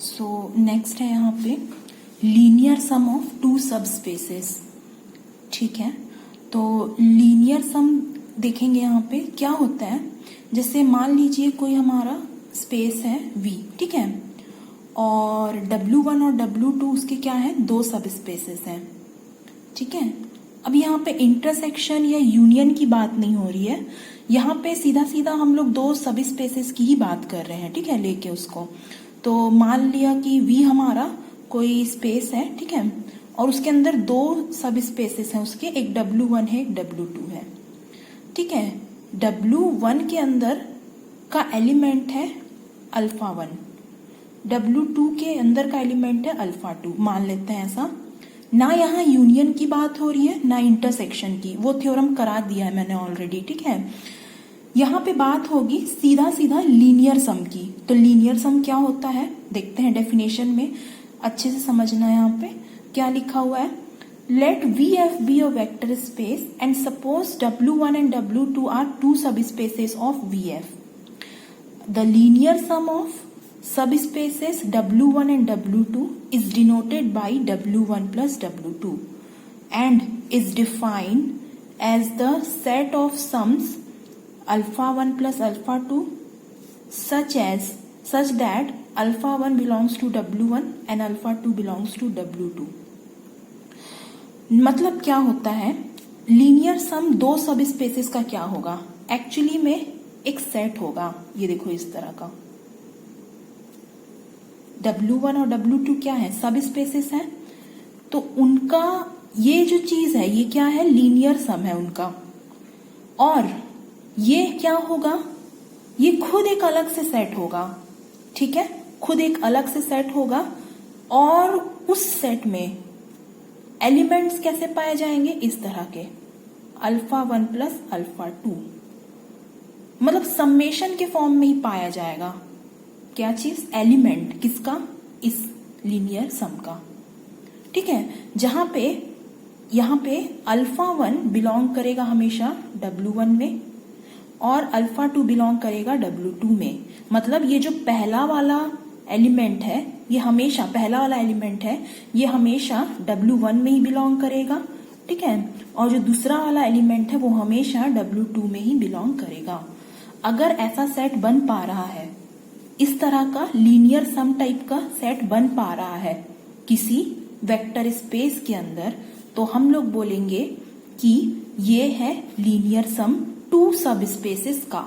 So next है यहाँ पे लीनियर सम ऑफ टू सब स्पेसेस। ठीक है, तो लीनियर सम देखेंगे यहाँ पे क्या होता है। जैसे मान लीजिए कोई हमारा स्पेस है V, ठीक है, और W1 और W2 उसके क्या है, दो सब स्पेसेस हैं। ठीक है, अब यहाँ पे इंटरसेक्शन या यूनियन की बात नहीं हो रही है, यहाँ पे सीधा सीधा हम लोग दो सब स्पेसेस की ही बात कर रहे हैं। ठीक है, लेके उसको तो मान लिया कि V हमारा कोई स्पेस है, ठीक है, और उसके अंदर दो सब स्पेसेस हैं उसके, एक W1 है, एक W2 है। ठीक है, W1 के अंदर का एलिमेंट है अल्फा 1, W2 के अंदर का एलिमेंट है अल्फा 2, मान लेते हैं ऐसा। ना यहाँ यूनियन की बात हो रही है ना इंटरसेक्शन की, वो थ्योरम करा दिया है मैंने ऑलरेडी। ठीक है, यहाँ पे बात होगी सीधा सीधा लीनियर सम की। तो लीनियर सम क्या होता है देखते हैं डेफिनेशन में, अच्छे से समझना है। यहाँ पे क्या लिखा हुआ है, let VF be a vector space and suppose W1 and W2 are two subspaces of VF। The linear sum of subspaces W1 and W2 is denoted by W1 plus W2 and is defined as the set of sums alpha 1 plus alpha 2 such that alpha 1 belongs to W1 and alpha 2 belongs to W2। मतलब क्या होता है, linear सम दो सब spaces का क्या होगा, actually में एक सेट होगा। ये देखो इस तरह का W1 और W2 क्या है, सब स्पेसेस हैं, तो उनका ये जो चीज है ये क्या है, लीनियर सम है उनका। और ये क्या होगा, ये खुद एक अलग से सेट होगा। ठीक है, खुद एक अलग से सेट होगा और उस सेट में एलिमेंट्स कैसे पाए जाएंगे, इस तरह के अल्फा 1 प्लस अल्फा 2, मतलब सम्मेशन के फॉर्म में ही पाया जाएगा। क्या चीज, एलिमेंट किसका, इस लीनियर सम का। ठीक है, जहां पे यहां पे अल्फा 1 बिलोंग करेगा हमेशा W1 में और अल्फा 2 बिलोंग करेगा W2 में। मतलब ये जो पहला वाला एलिमेंट है, ये हमेशा पहला वाला एलिमेंट है, ये हमेशा W1 में ही बिलोंग करेगा। ठीक है, और जो दूसरा वाला एलिमेंट है वो हमेशा W2 में ही बिलोंग करेगा। अगर ऐसा सेट बन पा रहा है, इस तरह का लीनियर सम टाइप का सेट बन पा रहा है किसी वेक्टर स्पेस के अंदर, तो हम लोग बोलेंगे कि ये है लीनियर सम टू सब स्पेसेस का।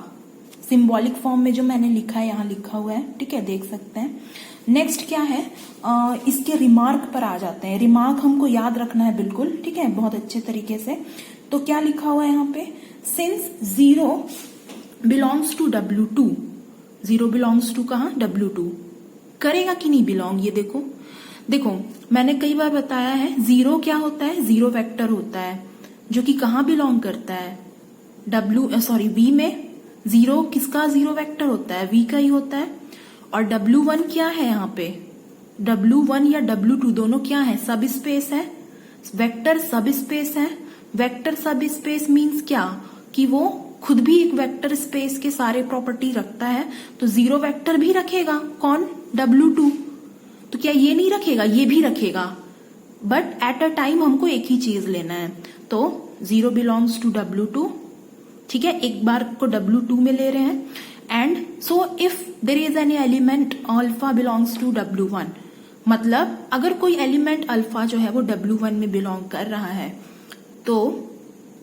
सिंबॉलिक फॉर्म में जो मैंने लिखा है यहाँ लिखा हुआ है। ठीक है, देख सकते हैं। नेक्स्ट क्या है, इसके रिमार्क पर आ जाते हैं। रिमार्क हमको याद रखना है बिल्कुल, ठीक है, बहुत अच्छे तरीके से। तो क्या लिखा हुआ है यहाँ पे, since 0 belongs to W2, 0 belongs to कहाँ, W2, करेगा कि नहीं बिलोंग, ये देखो। देखो मैंने कई बार बताया है, 0 क्या होता है, 0 वेक्टर होता है जो कि कहाँ बिलोंग करता है, V में। 0 किसका 0 वेक्टर होता है, V का ही होता है। और W1 क्या है यहाँ पे, W1 या W2 दोनों क्या है, सब स्पेस है, वेक्टर सब स्पेस है। वेक्टर सब स्पेस मीन्स क्या, कि वो खुद भी एक वेक्टर स्पेस के सारे प्रॉपर्टी रखता है, तो 0 वेक्टर भी रखेगा, कौन, W2। तो क्या ये नहीं रखेगा, ये भी रखेगा, बट एट अ टाइम हमको एक ही चीज लेना है। तो 0 बिलोंग्स टू W2, ठीक है, एक बार को W2 में ले रहे हैं। And so if there is any element alpha belongs to W1, मतलब अगर कोई एलिमेंट अल्फा जो है वो W1 में बिलोंग कर रहा है, तो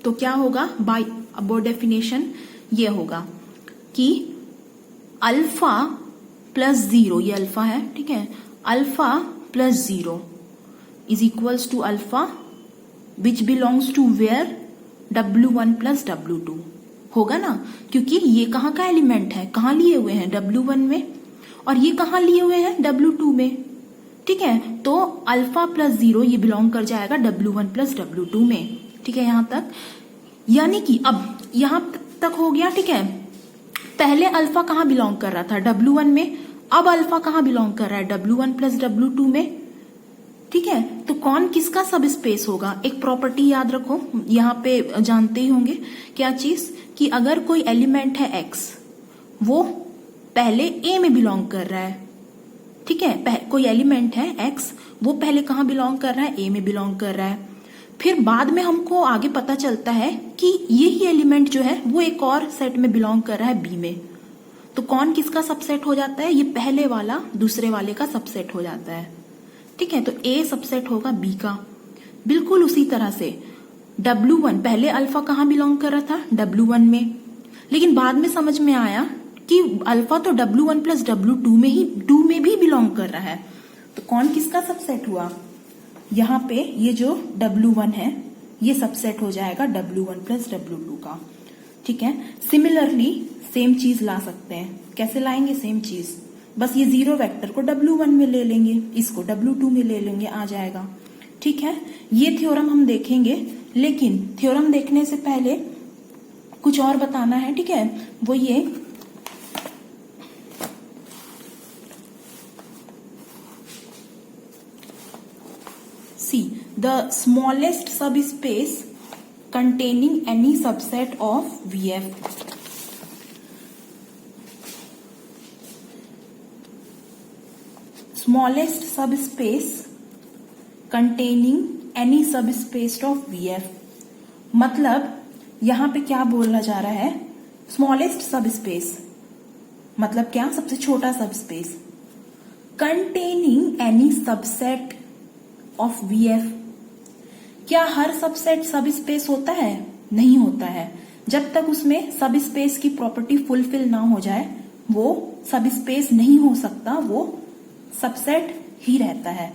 क्या होगा, बाय अबाउट डेफिनेशन ये होगा कि अल्फा प्लस 0, ये अल्फा है, ठीक है, alpha plus 0 is equals to alpha which belongs to where, W1 plus W2 होगा ना, क्योंकि ये कहाँ का एलिमेंट है, कहाँ लिए हुए हैं, W1 में, और ये कहाँ लिए हुए हैं, W2 में। ठीक है, तो अल्फा प्लस 0 ये बिलोंग कर जाएगा W1 प्लस W2 में। ठीक है, यहां तक, यानी कि अब यहां तक हो गया। ठीक है, पहले अल्फा कहाँ बिलोंग कर रहा था, W1 में, अब अल्फा कहाँ बिलोंग कर रहा है, W1 प्लस W2 में। ठीक है, तो कौन किसका सब स्पेस होगा, एक प्रॉपर्टी याद रखो, यहाँ पे जानते ही होंगे क्या चीज, कि अगर कोई एलिमेंट है X, वो पहले A में बिलोंग कर रहा है, ठीक है, कोई एलिमेंट है x, वो पहले कहाँ बिलोंग कर रहा है, a में बिलोंग कर रहा है। फिर बाद में हमको आगे पता चलता है कि यही एलिमेंट जो है वो एक और सेट में बिलोंग कर रहा है b में। तो कौन किसका सबसेट हो जाता है, ये पहले वाला दूसरे वाले का सबसेट हो जाता है। ठीक है, तो a सबसेट होगा b का। बिल्कुल उसी तरह से W1, पहले अल्फा कहाँ बिलोंग कर रहा था, W1 में, लेकिन बाद में समझ में आया कि अल्फा तो W1 प्लस W2 में भी बिलोंग कर रहा है। तो कौन किसका सबसेट हुआ, यहाँ पे ये जो W1 है ये सबसेट हो जाएगा W1 प्लस W2 का। ठीक है, सिमिलरली सेम चीज ला सकते हैं। कैसे लाएंगे सेम चीज, बस ये जीरो वेक्टर को W1 में ले लेंगे, इसको W2 में ले लेंगे, आ जाएगा। ठीक है, ये थ्योरम हम देखेंगे, लेकिन थ्योरम देखने से पहले कुछ और बताना है। ठीक है, वो ये see the smallest subspace containing any subset of VF. Smallest subspace containing any subspace of VF, मतलब यहां पे क्या बोला जा रहा है, स्मॉलेस्ट सबस्पेस मतलब क्या, सबसे छोटा subspace, containing any subset of VF। क्या हर सबसेट सबस्पेस होता है, नहीं होता है। जब तक उसमें सबस्पेस की प्रॉपर्टी फुलफिल ना हो जाए वो सबस्पेस नहीं हो सकता, वो सबसेट ही रहता है।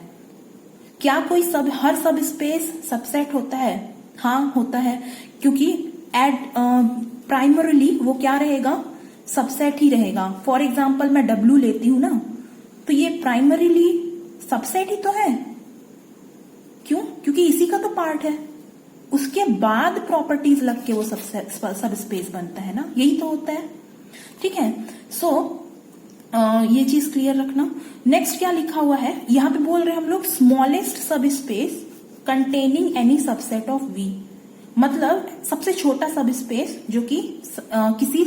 क्या कोई हर सबस्पेस सबसेट होता है, हाँ होता है, क्योंकि प्राइमरीली वो क्या रहेगा, सबसेट ही रहेगा। फॉर एग्जाम्पल मैं W लेती हूं ना, तो ये प्राइमरीली सबसेट ही तो है। क्यों, क्योंकि इसी का तो पार्ट है, उसके बाद प्रॉपर्टीज लग के वो सबस्पेस बनता है ना, यही तो होता है। ठीक है, सो ये चीज क्लियर रखना। नेक्स्ट क्या लिखा हुआ है, यहां पे बोल रहे हैं हम लोग smallest subspace containing any subset of V, मतलब सबसे छोटा सबस्पेस जो कि किसी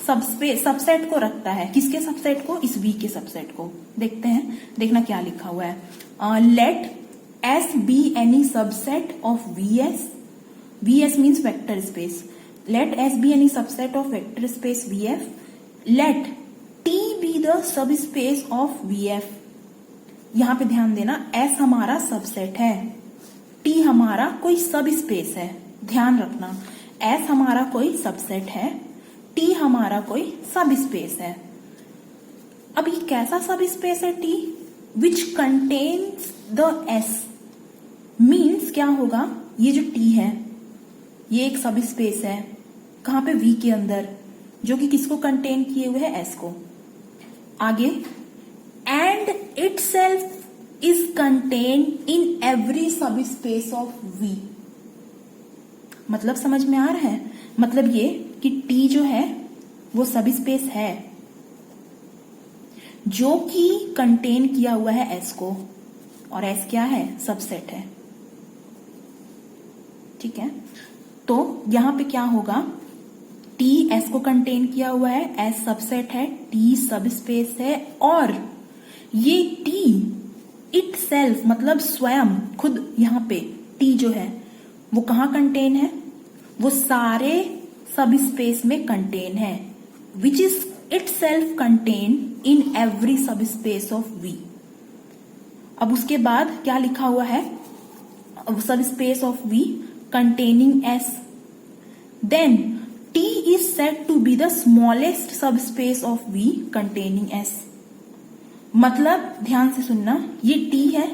सबसेट को रखता है। किसके सबसेट को, इस V के सबसेट को। देखते हैं, देखना क्या लिखा हुआ है। Let S be any subset of VS. VS means vector space. Let S be any subset of vector space VF. Let T be the subspace of VF. यहां पे ध्यान देना, S हमारा सबसेट है, T हमारा कोई सब स्पेस है। ध्यान रखना, S हमारा कोई सबसेट है, T हमारा कोई सब स्पेस है। अब ये कैसा सब स्पेस है T, which contains the S, means क्या होगा, ये जो T है ये एक सब स्पेस है, कहां पे, V के अंदर, जो कि किसको कंटेन किए हुए है, S को। आगे, and itself is contained in every सब स्पेस ऑफ V, मतलब समझ में आ रहा है, मतलब ये कि T जो है वो सब स्पेस है जो कि कंटेन किया हुआ है S को, और S क्या है, सबसेट है। ठीक है, तो यहां पे क्या होगा, T S को कंटेन किया हुआ है, S सबसेट है, T सब स्पेस है, और ये T इटसेल्फ मतलब स्वयं खुद, यहां पे T जो है वो कहां कंटेन है, वो सारे सब स्पेस में कंटेन है, which is itself contain in every सब स्पेस ऑफ V। अब उसके बाद क्या लिखा हुआ है, सब space of V containing S, then T is said to be the smallest subspace of V containing S। मतलब ध्यान से सुनना, ये T है,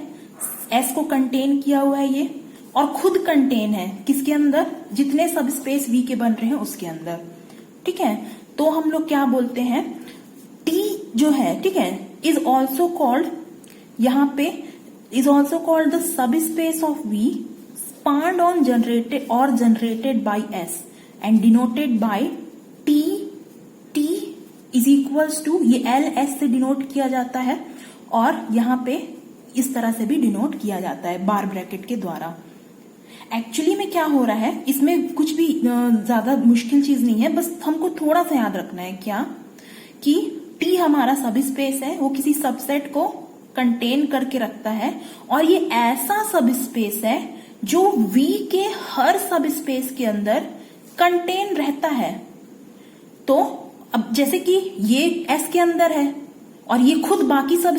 S को कंटेन किया हुआ है ये, और खुद कंटेन है किसके अंदर, जितने सबस्पेस V के बन रहे हैं उसके अंदर। ठीक है, तो हम लोग क्या बोलते हैं, T जो है, ठीक है, इज ऑल्सो कॉल्ड, यहां पे is also called the subspace of V spanned on generated or generated by S and denoted by T is equals to, ये L S से डिनोट किया जाता है, और यहां पे इस तरह से भी डिनोट किया जाता है बार ब्रैकेट के द्वारा। एक्चुअली में क्या हो रहा है, इसमें कुछ भी ज्यादा मुश्किल चीज नहीं है, बस हमको थोड़ा सा याद रखना है क्या, कि T हमारा सब स्पेस है, वो किसी सबसेट को कंटेन करके रखता है, और ये ऐसा सब स्पेस है जो V के हर सब स्पेस के अंदर कंटेन रहता है। तो अब जैसे कि ये S के अंदर है और ये खुद बाकी सब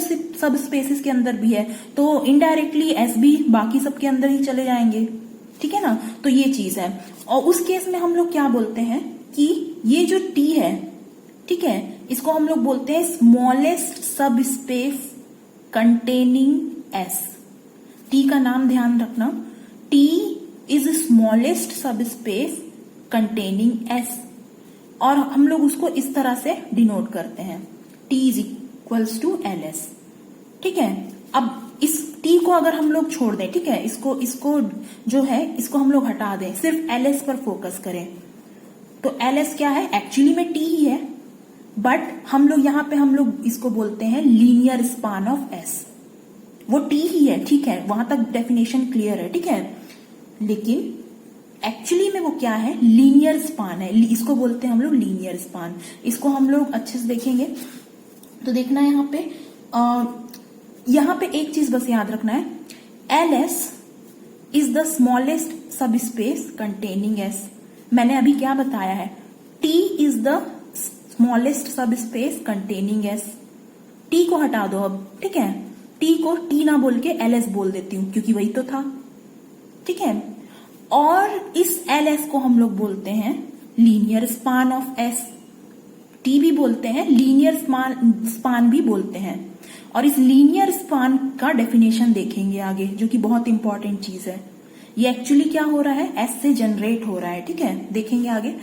स्पेसेस के अंदर भी है, तो इनडायरेक्टली S भी बाकी सब के अंदर ही चले जाएंगे, ठीक है ना। तो ये चीज है, और उस केस में हम लोग क्या बोलते हैं कि ये जो T है, ठीक है, इसको हम लोग बोलते हैं स्मॉलेस्ट सब स्पेस कंटेनिंग S। T का नाम ध्यान रखना, T इज स्मॉलेस्ट सब स्पेस कंटेनिंग S, और हम लोग उसको इस तरह से डिनोट करते हैं, T is equals to LS, ठीक है। अब इस T को अगर हम लोग छोड़ दें, ठीक है, इसको जो है इसको हम लोग हटा दें, सिर्फ LS पर फोकस करें, तो LS क्या है, एक्चुअली में T ही है, बट हम लोग यहाँ पे हम लोग इसको बोलते हैं लीनियर स्पान ऑफ S। वो T ही है, ठीक है, वहां तक डेफिनेशन क्लियर है, ठीक है, लेकिन एक्चुअली में वो क्या है, लीनियर स्पान है, इसको बोलते हैं हम लोग लीनियर स्पान। इसको हम लोग अच्छे से देखेंगे तो देखना यहाँ पे एक चीज बस याद रखना है, LS इज द स्मॉलेस्ट सब स्पेस कंटेनिंग S। मैंने अभी क्या बताया है, T इज द स्मॉलेस्ट सब स्पेस कंटेनिंग S। T को हटा दो अब, ठीक है, T को T ना बोल के LS बोल देती हूं क्योंकि वही तो था, ठीक है। और इस LS को हम लोग बोलते हैं linear span of S। T भी बोलते हैं, लीनियर स्पान भी बोलते हैं, और इस लीनियर स्पान का डेफिनेशन देखेंगे आगे, जो कि बहुत इंपॉर्टेंट चीज है। ये एक्चुअली क्या हो रहा है, S से जनरेट हो रहा है, ठीक है, देखेंगे आगे।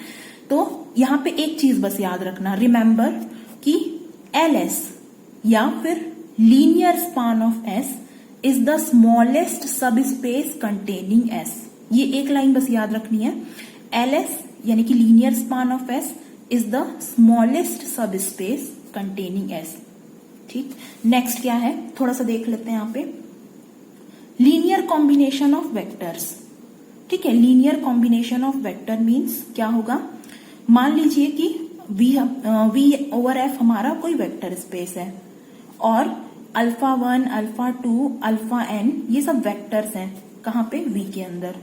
तो यहां पे एक चीज बस याद रखना, रिमेंबर कि LS या फिर linear span of S is the smallest सब स्पेस कंटेनिंग S। ये एक लाइन बस याद रखनी है, LS यानी कि linear span of S is the smallest सब स्पेस कंटेनिंग S, ठीक। नेक्स्ट क्या है, थोड़ा सा देख लेते हैं यहाँ पे, लीनियर कॉम्बिनेशन ऑफ वेक्टर्स, ठीक है। Linear combination of vector means क्या होगा, मान लीजिए कि V ओवर F हमारा कोई वेक्टर स्पेस है, और α1, α2, αn ये सब वेक्टर्स हैं, कहाँ पे, V के अंदर,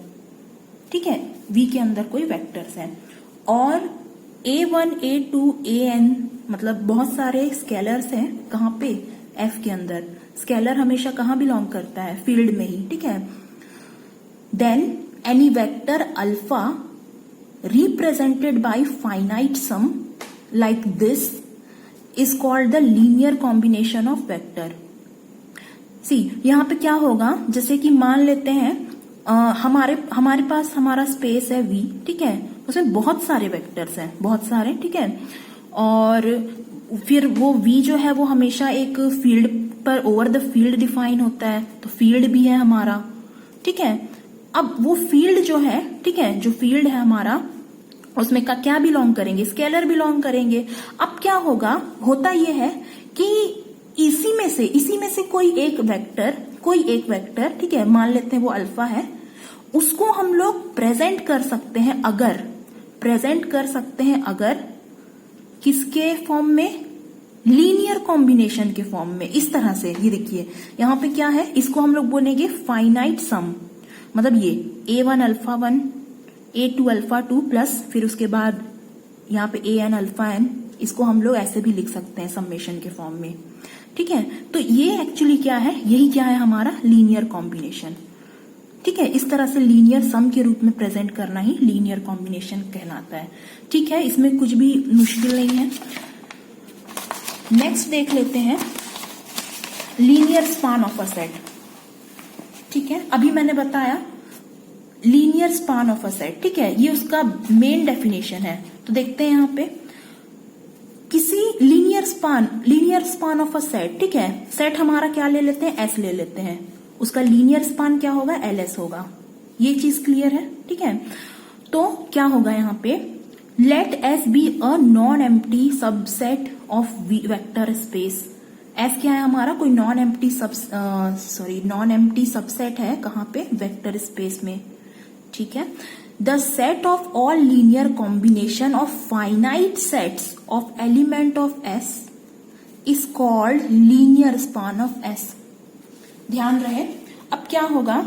ठीक है, V के अंदर कोई वेक्टर्स हैं, और A1, A2, AN मतलब बहुत सारे स्केलर्स हैं, कहाँ पे, F के अंदर। स्केलर हमेशा कहाँ बिलोंग करता है, फील्ड में ही, ठीक है। Then any vector alpha represented by finite sum like this is called the linear combination of vector। See, यहाँ पे क्या होगा, जैसे कि मान लेते हैं हमारे पास हमारा स्पेस है V, ठीक है, उसमें बहुत सारे वेक्टर्स हैं, बहुत सारे, ठीक है, और फिर वो V जो है वो हमेशा एक फील्ड पर ओवर द फील्ड डिफाइन होता है, तो फील्ड भी है हमारा, ठीक है। अब वो फील्ड जो है, ठीक है, जो फील्ड है हमारा, उसमें का क्या बिलोंग करेंगे, स्केलर बिलोंग करेंगे। अब क्या होगा, होता ये है कि इसी में से कोई एक वेक्टर, ठीक है, मान लेते हैं वो अल्फा है, उसको हम लोग प्रेजेंट कर सकते हैं अगर किसके फॉर्म में, लीनियर कॉम्बिनेशन के फॉर्म में, इस तरह से। ये देखिए यहाँ पे क्या है, इसको हम लोग बोलेंगे फाइनाइट सम, मतलब ये A1 alpha 1, A2 alpha 2 plus फिर उसके बाद यहाँ पे AN अल्फा n, इसको हम लोग ऐसे भी लिख सकते हैं समेशन के फॉर्म में, ठीक है। तो ये एक्चुअली क्या है, यही क्या है हमारा लीनियर कॉम्बिनेशन, ठीक है। इस तरह से लीनियर सम के रूप में प्रेजेंट करना ही लीनियर कॉम्बिनेशन कहलाता है, ठीक है, इसमें कुछ भी मुश्किल नहीं है। नेक्स्ट देख लेते हैं linear span of a set, ठीक है। अभी मैंने बताया linear span of a set, ठीक है, ये उसका मेन डेफिनेशन है। तो देखते हैं यहाँ पे, किसी linear span of a set, ठीक है, सेट हमारा क्या ले लेते हैं, S ले लेते हैं, उसका लीनियर स्पान क्या होगा, LS होगा। ये चीज क्लियर है, ठीक है। तो क्या होगा यहाँ पे, let S be a non empty subset of vector space. S क्या है हमारा, कोई नॉन एम्प्टी सबसेट है, कहाँ पे, वेक्टर स्पेस में, ठीक है। The set of all linear combination of finite sets of element of S is called linear span of S। ध्यान रहे। अब क्या होगा,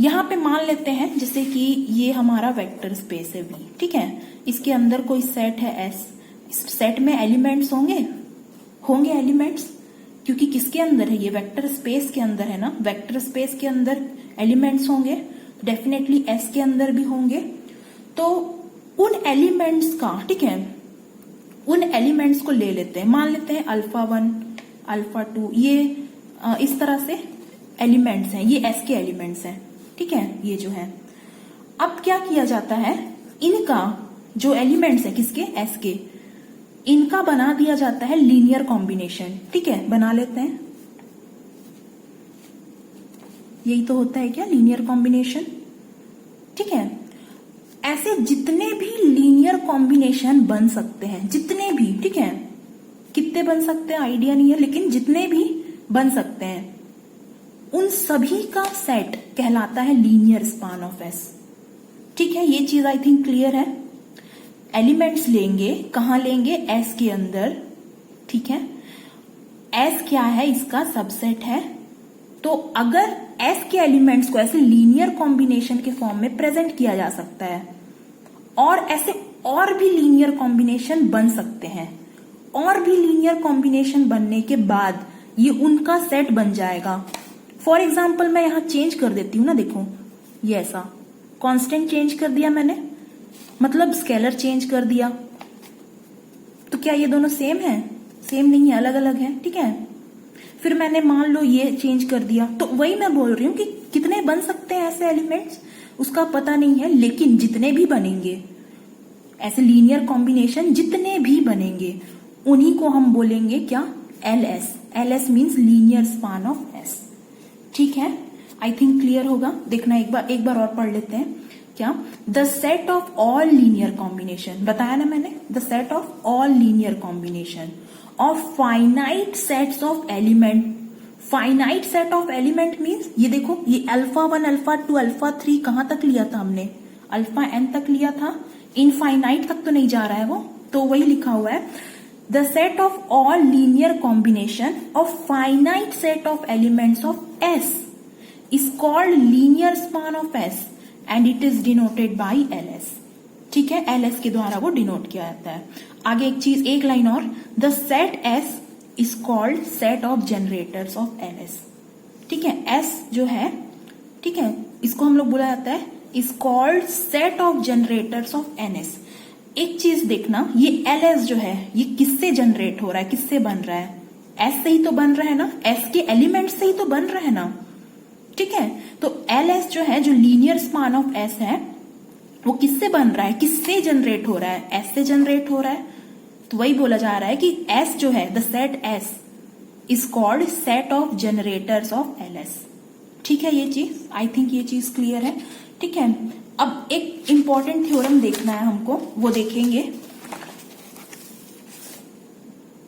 यहां पे मान लेते हैं जैसे कि ये हमारा वेक्टर स्पेस है V, ठीक है। इसके अंदर कोई सेट है S, इस सेट में एलिमेंट्स होंगे एलिमेंट्स, क्योंकि किसके अंदर है, ये वेक्टर स्पेस के अंदर है ना। वेक्टर स्पेस के अंदर एलिमेंट्स होंगे, डेफिनेटली S के अंदर भी होंगे। तो उन एलिमेंट्स का, ठीक है, उन एलिमेंट्स को ले लेते हैं, मान लेते हैं α1 α2, ये इस तरह से एलिमेंट्स हैं, ये S के एलिमेंट्स हैं, ठीक है, ये जो है। अब क्या किया जाता है, इनका जो एलिमेंट्स है किसके, S के, इनका बना दिया जाता है लीनियर कॉम्बिनेशन, ठीक है, बना लेते हैं। यही तो होता है क्या, लीनियर कॉम्बिनेशन, ठीक है। ऐसे जितने भी लीनियर कॉम्बिनेशन बन सकते हैं, जितने भी, ठीक है, कितने बन सकते हैं आइडिया नहीं है, लेकिन जितने भी बन सकते हैं उन सभी का सेट कहलाता है लीनियर स्पान ऑफ S, ठीक है। ये चीज आई थिंक क्लियर है। एलिमेंट्स लेंगे, कहां लेंगे, S के अंदर, ठीक है। S क्या है, इसका सबसेट है। तो अगर S के एलिमेंट्स को ऐसे लीनियर कॉम्बिनेशन के फॉर्म में प्रेजेंट किया जा सकता है, और ऐसे और भी लीनियर कॉम्बिनेशन बन सकते हैं, और भी लीनियर कॉम्बिनेशन बनने के बाद ये उनका सेट बन जाएगा। फॉर एग्जाम्पल मैं यहां चेंज कर देती हूं ना, देखो ये ऐसा कांस्टेंट चेंज कर दिया मैंने, मतलब स्केलर चेंज कर दिया, तो क्या ये दोनों सेम है, सेम नहीं है, अलग अलग है, ठीक है। फिर मैंने मान लो ये चेंज कर दिया, तो वही मैं बोल रही हूं कि कितने बन सकते हैं ऐसे एलिमेंट्स उसका पता नहीं है, लेकिन जितने भी बनेंगे ऐसे लीनियर कॉम्बिनेशन, जितने भी बनेंगे उन्हीं को हम बोलेंगे क्या, LS। LS means linear span of S, ठीक है। आई थिंक क्लियर होगा। देखना एक बार और पढ़ लेते हैं। क्या, the set of all linear combination, बताया ना मैंने, the set of all linear combination of finite sets of element. Finite set of element means ये देखो, ये α1 α2 α3 कहां तक लिया था हमने, αn तक लिया था, इनफाइनाइट तक तो नहीं जा रहा है वो, तो वही लिखा हुआ है, the set of all linear combination of finite set of elements of S is called linear span of S and it is denoted by LS, ठीक है। LS के द्वारा वो डिनोट किया जाता है। आगे एक चीज, एक लाइन और, the set S is called set of generators of LS, ठीक है। S जो है, ठीक है, इसको हम लोग बोला जाता है is called set of generators of NS। एक चीज देखना, ये LS जो है ये किससे जनरेट हो रहा है, किससे बन रहा है, S से ही तो बन रहा है ना, S के एलिमेंट से ही तो बन रहा है ना, ठीक है। तो LS जो है, जो लीनियर स्पान ऑफ S है, वो किससे बन रहा है, किससे जनरेट हो रहा है, S से जनरेट हो रहा है। तो वही बोला जा रहा है कि S जो है, the set S is called set of generators of LS, ठीक है। ये चीज, आई थिंक ये चीज क्लियर है, ठीक है। अब एक इंपॉर्टेंट थ्योरम देखना है हमको, वो देखेंगे।